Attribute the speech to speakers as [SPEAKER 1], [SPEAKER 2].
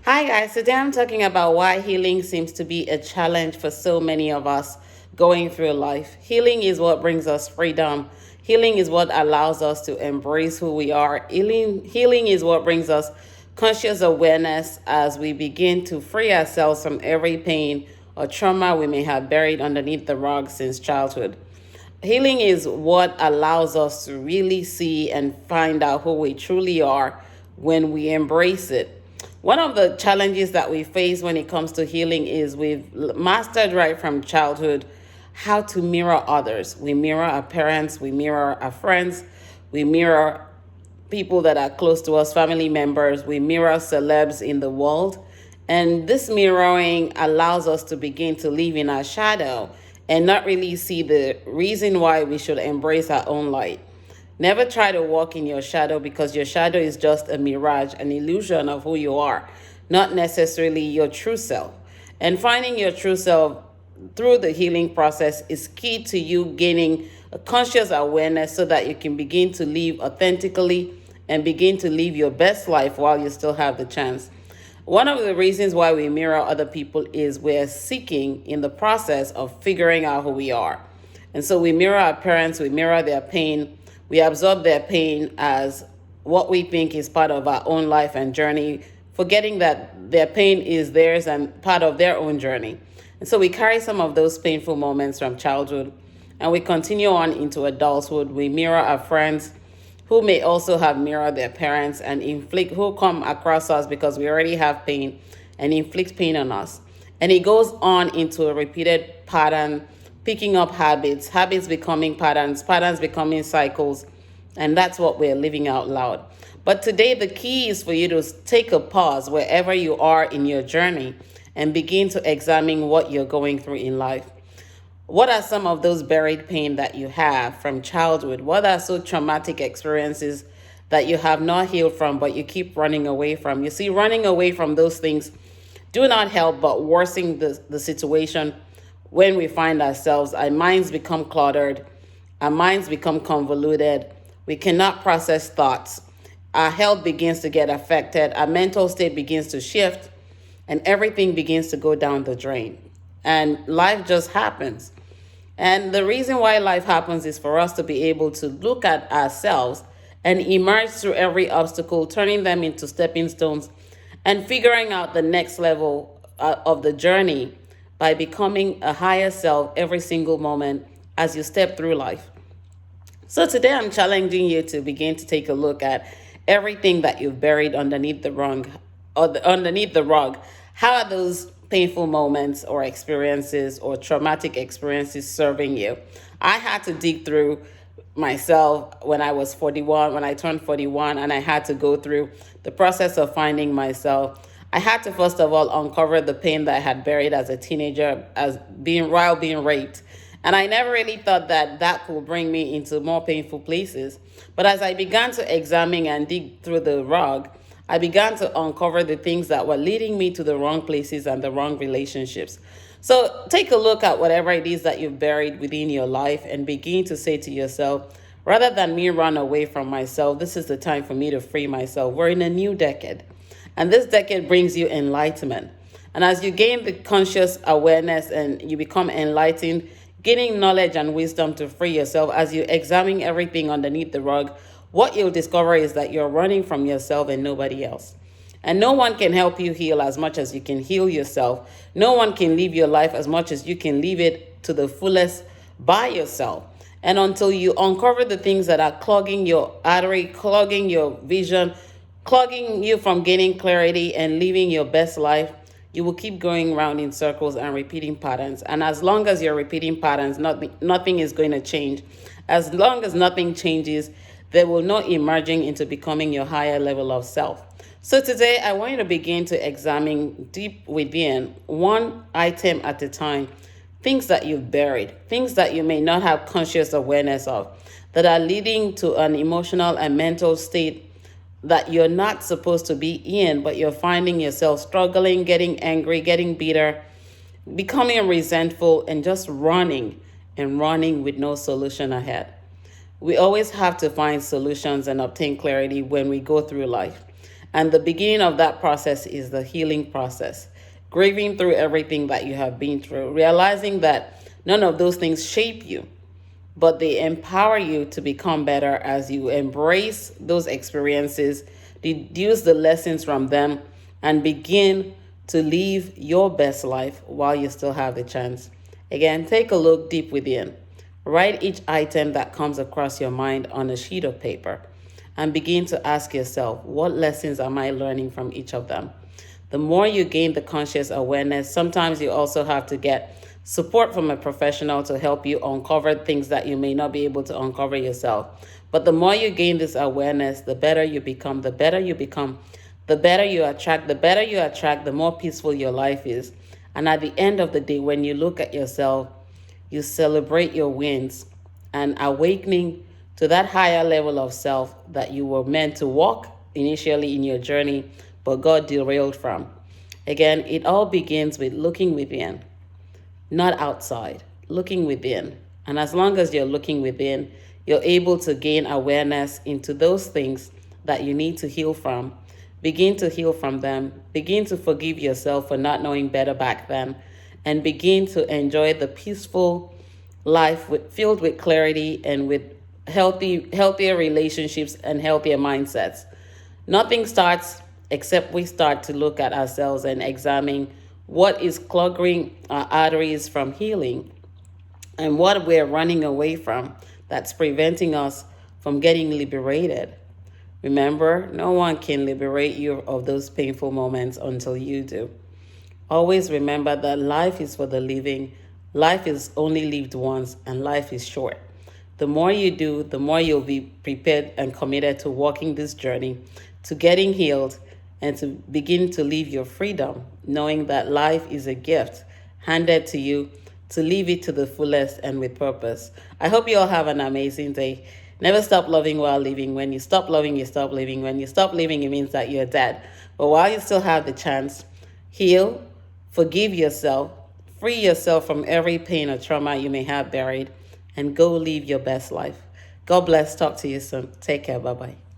[SPEAKER 1] Hi, guys. Today I'm talking about why healing seems to be a challenge for so many of us going through life. Healing is what brings us freedom. Healing is what allows us to embrace who we are. Healing is what brings us conscious awareness as we begin to free ourselves from every pain or trauma we may have buried underneath the rug since childhood. Healing is what allows us to really see and find out who we truly are when we embrace it. One of the challenges that we face when it comes to healing is we've mastered right from childhood how to mirror others. We mirror our parents, we mirror our friends, we mirror people that are close to us, family members, we mirror celebs in the world. And this mirroring allows us to begin to live in our shadow and not really see the reason why we should embrace our own light. Never try to walk in your shadow because your shadow is just a mirage, an illusion of who you are, not necessarily your true self. And finding your true self through the healing process is key to you gaining a conscious awareness so that you can begin to live authentically and begin to live your best life while you still have the chance. One of the reasons why we mirror other people is we're seeking in the process of figuring out who we are. And so we mirror our parents, we mirror their pain, we absorb their pain as what we think is part of our own life and journey, forgetting that their pain is theirs and part of their own journey. And so we carry some of those painful moments from childhood and we continue on into adulthood. We mirror our friends who may also have mirrored their parents and inflict, who come across us because we already have pain and inflict pain on us. And it goes on into a repeated pattern, picking up habits, habits becoming patterns, patterns becoming cycles, and that's what we're living out loud. But today, the key is for you to take a pause wherever you are in your journey and begin to examine what you're going through in life. What are some of those buried pain that you have from childhood? What are so traumatic experiences that you have not healed from, but you keep running away from? You see, running away from those things do not help but worsen the situation when we find ourselves. Our minds become cluttered, our minds become convoluted, we cannot process thoughts, our health begins to get affected, our mental state begins to shift, and everything begins to go down the drain. And life just happens. And the reason why life happens is for us to be able to look at ourselves and emerge through every obstacle, turning them into stepping stones and figuring out the next level of the journey by becoming a higher self every single moment as you step through life. So today I'm challenging you to begin to take a look at everything that you've buried underneath the rug underneath the rug. How are those painful moments or experiences or traumatic experiences serving you? I had to dig through myself when I was 41, when I turned 41, and I had to go through the process of finding myself. I had to first of all uncover the pain that I had buried as a teenager, as being while being raped. And I never really thought that that could bring me into more painful places. But as I began to examine and dig through the rug, I began to uncover the things that were leading me to the wrong places and the wrong relationships. So take a look at whatever it is that you've buried within your life and begin to say to yourself, rather than me run away from myself, this is the time for me to free myself. We're in a new decade. And this decade brings you enlightenment. And as you gain the conscious awareness and you become enlightened, gaining knowledge and wisdom to free yourself as you examine everything underneath the rug, what you'll discover is that you're running from yourself and nobody else. And no one can help you heal as much as you can heal yourself. No one can live your life as much as you can live it to the fullest by yourself. And until you uncover the things that are clogging your artery, clogging your vision, clogging you from gaining clarity and living your best life, you will keep going around in circles and repeating patterns. And as long as you're repeating patterns, nothing is going to change. As long as nothing changes, there will no emerging into becoming your higher level of self. So today, I want you to begin to examine deep within, one item at a time, things that you've buried, things that you may not have conscious awareness of, that are leading to an emotional and mental state that you're not supposed to be in, but you're finding yourself struggling, getting angry, getting bitter, becoming resentful, and just running and running with no solution ahead. We always have to find solutions and obtain clarity when we go through life. And the beginning of that process is the healing process. Grieving through everything that you have been through, realizing that none of those things shape you, but they empower you to become better as you embrace those experiences, deduce the lessons from them, and begin to live your best life while you still have the chance. Again, take a look deep within. Write each item that comes across your mind on a sheet of paper and begin to ask yourself, what lessons am I learning from each of them? The more you gain the conscious awareness, sometimes you also have to get support from a professional to help you uncover things that you may not be able to uncover yourself. But the more you gain this awareness, the better you become, the better you become, the better you attract, the more peaceful your life is. And at the end of the day, when you look at yourself, you celebrate your wins and awakening to that higher level of self that you were meant to walk initially in your journey, but God derailed from. Again, it all begins with looking within, not outside, looking within. And as long as you're looking within, you're able to gain awareness into those things that you need to heal from. Begin to heal from them. Begin to forgive yourself for not knowing better back then. And begin to enjoy the peaceful life filled with clarity and with healthier relationships and healthier mindsets. Nothing starts except we start to look at ourselves and examine what is clogging our arteries from healing and what we're running away from that's preventing us from getting liberated. Remember, no one can liberate you of those painful moments until you do. Always remember that life is for the living. Life is only lived once, and life is short. The more you do, the more you'll be prepared and committed to walking this journey, to getting healed, and to begin to live your freedom, knowing that life is a gift handed to you to live it to the fullest and with purpose. I hope you all have an amazing day. Never stop loving while living. When you stop loving, you stop living. When you stop living, it means that you're dead. But while you still have the chance, heal, forgive yourself, free yourself from every pain or trauma you may have buried, and go live your best life. God bless. Talk to you soon. Take care. Bye-bye.